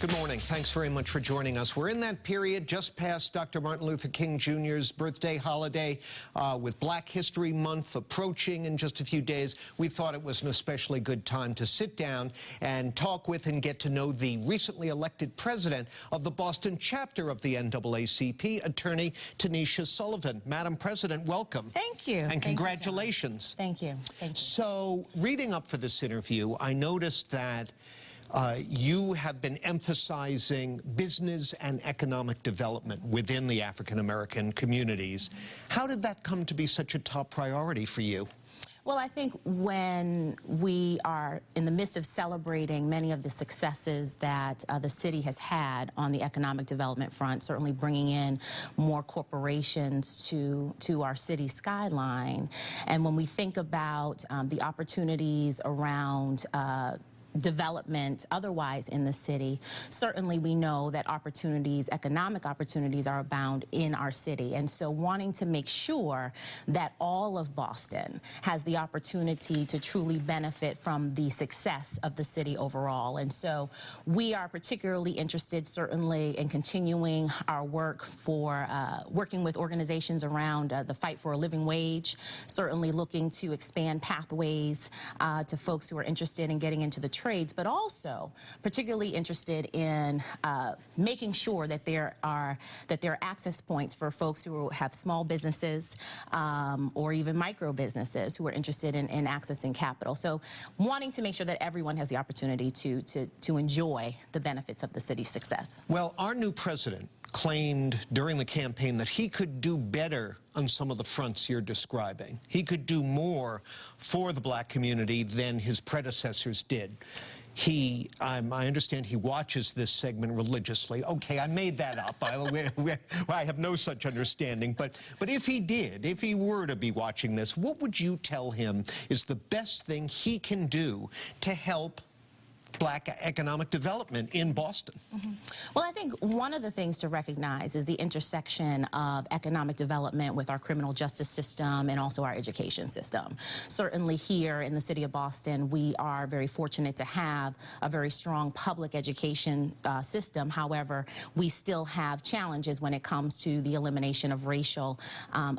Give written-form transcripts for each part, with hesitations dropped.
Good morning. Thanks very much for joining us. We're in that period just past Dr. Martin Luther King Jr.'s birthday holiday, with Black History Month approaching in just a few days. We thought it was an especially good time to sit down and talk with and get to know the recently elected president of the Boston chapter of the NAACP, attorney Tanisha Sullivan. Madam President, welcome. Thank you. And congratulations. Thank you. Thank you. So, reading up for this interview, I noticed that you have been emphasizing business and economic development within the African-American communities. How did that come to be such a top priority for you? Well, I think when we are in the midst of celebrating many of the successes that the city has had on the economic development front, certainly bringing in more corporations to our city skyline, and when we think about the opportunities around development otherwise in the city, certainly we know that opportunities, economic opportunities, are abound in our city. And so wanting to make sure that all of Boston has the opportunity to truly benefit from the success of the city overall. And so we are particularly interested certainly in continuing our work for working with organizations around the fight for a living wage, certainly looking to expand pathways to folks who are interested in getting into the trades, but also particularly interested in making sure that there are access points for folks who have small businesses or even micro businesses who are interested in accessing capital. So wanting to make sure that everyone has the opportunity to enjoy the benefits of the city's success. Well, our new president claimed during the campaign that he could do better on some of the fronts you're describing. He could do more for the Black community than his predecessors did. I understand he watches this segment religiously. Okay, I made that up. I have no such understanding. But if he did, if he were to be watching this, what would you tell him is the best thing he can do to help Black economic development in Boston? Well, I think one of the things to recognize is the intersection of economic development with our criminal justice system and also our education system. Certainly here in the city of Boston, we are very fortunate to have a very strong public education system. However, we still have challenges when it comes to the elimination of racial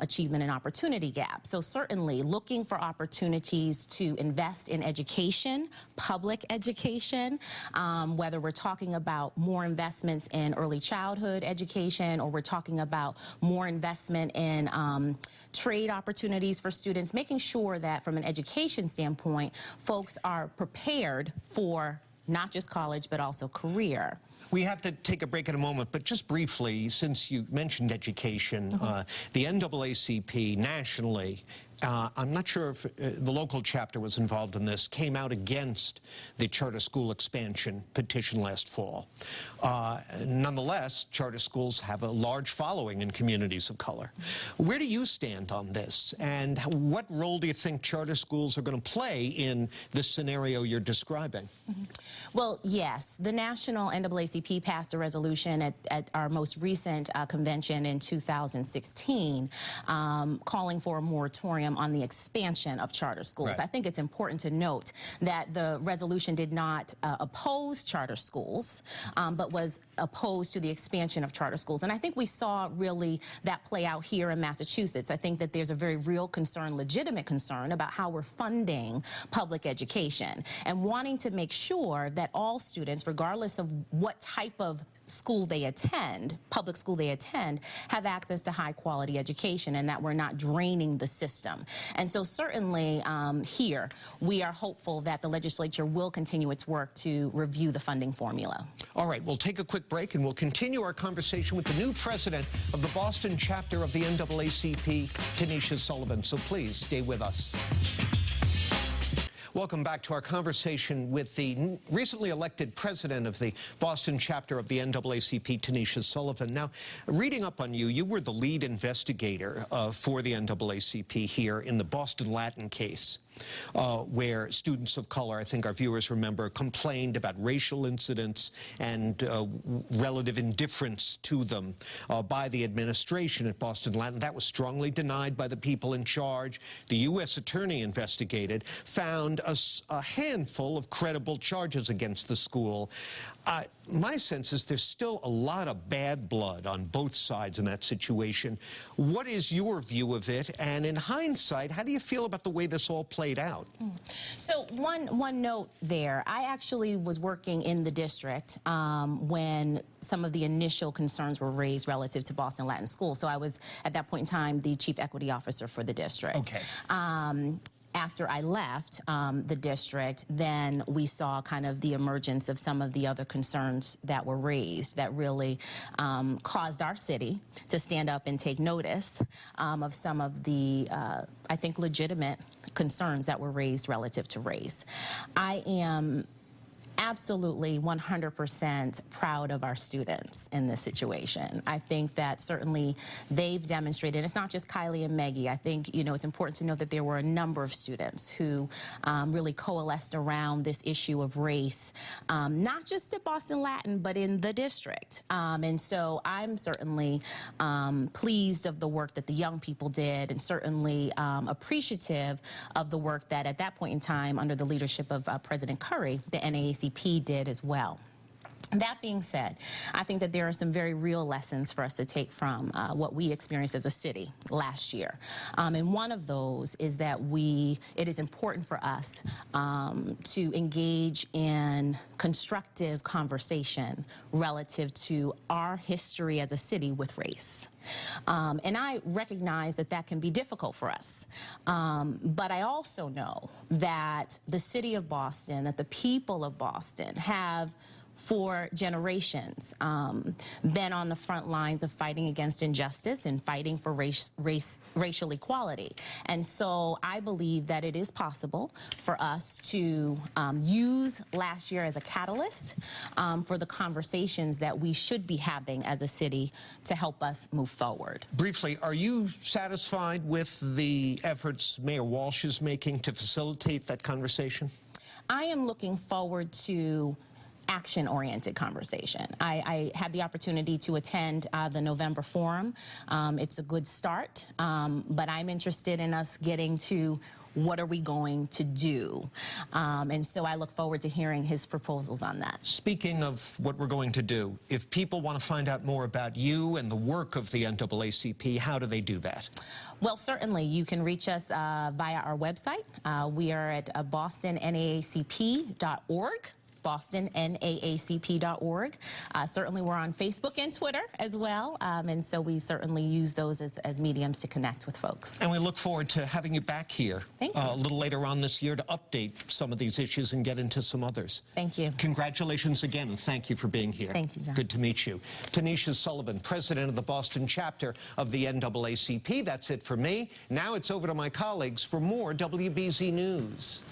achievement and opportunity gaps. So certainly looking for opportunities to invest in education, public education, whether we're talking about more investments in early childhood education or we're talking about more investment in trade opportunities for students, making sure that from an education standpoint, folks are prepared for not just college, but also career. We have to take a break in a moment, but just briefly, since you mentioned education, the NAACP nationally, I'm not sure if the local chapter was involved in this, came out against the charter school expansion petition last fall. Nonetheless, charter schools have a large following in communities of color. Where do you stand on this, and what role do you think charter schools are going to play in this scenario you're describing? Well, yes, the national NAACP passed a resolution at our most recent convention in 2016 calling for a moratorium on the expansion of charter schools. Right. I think it's important to note that the resolution did not oppose charter schools, but was opposed to the expansion of charter schools. And I think we saw really that play out here in Massachusetts. I think that there's a very real concern, legitimate concern, about how we're funding public education and wanting to make sure that all students, regardless of what type of school they attend, public school they attend, have access to high quality education and that we're not draining the system. And so certainly here, we are hopeful that the legislature will continue its work to review the funding formula. All right, we'll take a quick break and we'll continue our conversation with the new president of the Boston chapter of the NAACP, Tanisha Sullivan. So please stay with us. Welcome back to our conversation with the recently elected president of the Boston chapter of the NAACP, Tanisha Sullivan. Now, reading up on you, you were the lead investigator for the NAACP here in the Boston Latin case. where students of color, I think our viewers remember, complained about racial incidents and relative indifference to them by the administration at Boston Latin. That was strongly denied by the people in charge. The U.S. attorney investigated, found a handful of credible charges against the school. My sense is there's still a lot of bad blood on both sides in that situation. What is your view of it? And in hindsight, how do you feel about the way this all played out? So one note there, I actually was working in the district when some of the initial concerns were raised relative to Boston Latin School. So I was, at that point in time, the chief equity officer for the district. Okay. After I left the district, then we saw kind of the emergence of some of the other concerns that were raised that really caused our city to stand up and take notice of some of the, I think, legitimate concerns that were raised relative to race. I am absolutely 100% proud of our students in this situation. I think that certainly they've demonstrated, it's not just Kylie and Maggie. I think, you know, it's important to note that there were a number of students who really coalesced around this issue of race, not just at Boston Latin, but in the district. And so I'm certainly pleased of the work that the young people did, and certainly appreciative of the work that at that point in time, under the leadership of President Curry, the NAACP did as well. That being said, I think that there are some very real lessons for us to take from what we experienced as a city last year. And one of those is that it is important for us to engage in constructive conversation relative to our history as a city with race. And I recognize that that can be difficult for us. But I also know that the city of Boston, that the people of Boston have for generations been on the front lines of fighting against injustice and fighting for racial equality. And so I believe that it is possible for us to use last year as a catalyst for the conversations that we should be having as a city to help us move forward. Briefly, are you satisfied with the efforts Mayor Walsh is making to facilitate that conversation? I am looking forward to action-oriented conversation. I had the opportunity to attend the November forum. It's a good start, but I'm interested in us getting to what are we going to do? And so I look forward to hearing his proposals on that. Speaking of what we're going to do, if people want to find out more about you and the work of the NAACP, how do they do that? Well, certainly you can reach us via our website. We are at bostonnaacp.org. bostonnaacp.org. Certainly we're on Facebook and Twitter as well, and so we certainly use those as mediums to connect with folks. And we look forward to having you back here a little later on this year to update some of these issues and get into some others. Thank you. Congratulations again, and thank you for being here. Thank you, John. Good to meet you. Tanisha Sullivan, president of the Boston chapter of the NAACP. That's it for me. Now it's over to my colleagues for more WBZ News.